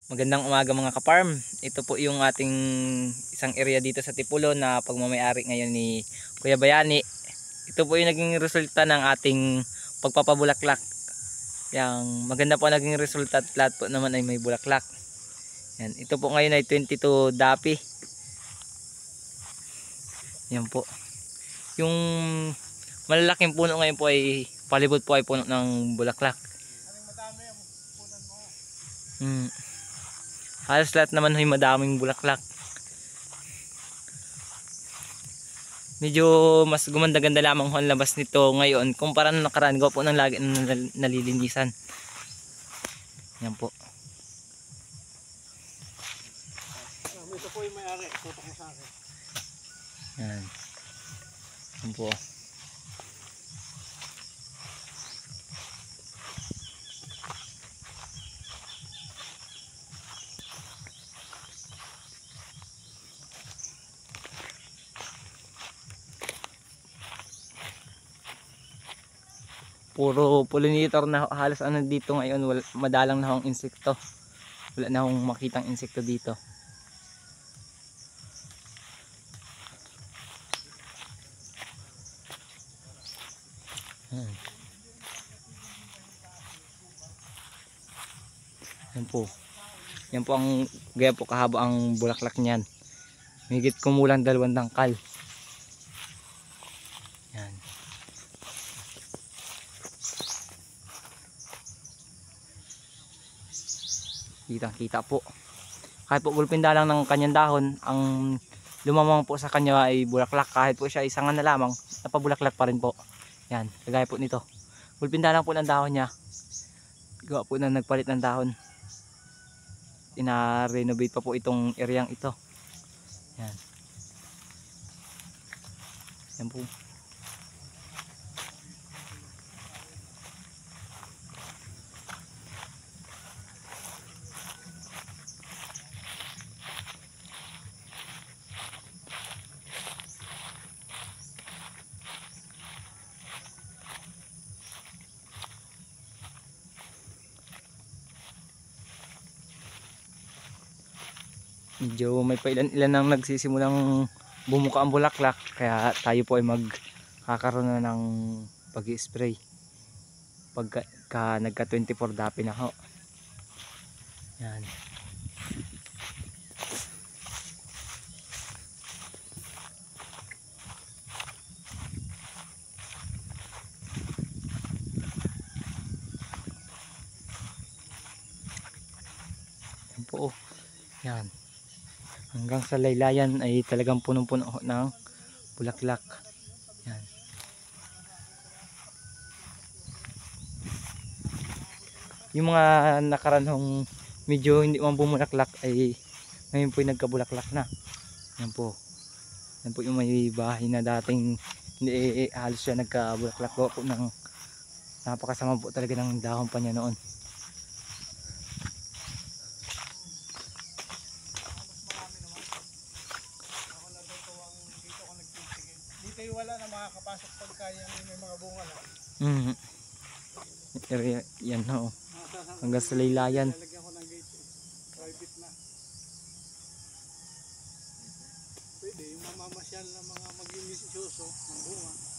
Magandang umaga mga ka-farm. Ito po yung ating isang area dito sa Tipolo na pagmamayari ngayon ni Kuya Bayani. Ito po yung naging resulta ng ating pagpapabulaklak. Yang maganda po naging resulta at lahat po naman ay may bulaklak. Yan. Ito po ngayon ay 22 dapi. Yan po. Yung malalaking puno ngayon po ay palibot po ay puno ng bulaklak. Halos lahat naman ay madaming bulaklak. Medyo mas gumanda-ganda lamang ho ang labas nito ngayon kumpara nung nakaraan. Gawa po ng lagi nalilinisan. Yan po. Ito po yung may-ari. Tutok mo sa akin. Yan. Yan po. Puro pollinator na halos ano dito ngayon, madalang na akong insekto. Wala na akong makitang insekto dito. Yan po. Yan po ang gaya po kahaba ang bulaklak niyan. Higit kumulang 2 dangkal. Yan. Kitang-kita po. Kahit po gulpinda lang ng kanyang dahon, ang lumamang po sa kanya ay bulaklak. Kahit po siya isang na lamang, napabulaklak pa rin po. Yan, kagaya po nito. Gulpinda lang po ng dahon niya. Gawa po na nagpalit ng dahon. Ina-renovate pa po itong areang ito. Yan. Yan po. Medyo may pailan-ilan nang nagsisimulang bumuka ang bulaklak, kaya tayo po ay magkakaroon na ng pag-i-spray pagka nagka 24 dapi na ho. Yan. Yan po. Yan. Hanggang sa laylayan ay talagang punong-puno ng bulaklak. Yan. Yung mga nakaranong medyo hindi man bumulaklak ay ngayon po ay nagkabulaklak na. Yan po. Yan po yung may bahay na dating hindi halos siya nagkabulaklak po ng napakasama po talaga ng dahon pa niya noon. Dito wala na makakapasok pagka may mga bunga na. Yan ho. Hanggang sa laylayan. Lalagyan ko ng gate. Private na. Pwede yung mamamasyal na mga mag-inisyoso ng bunga.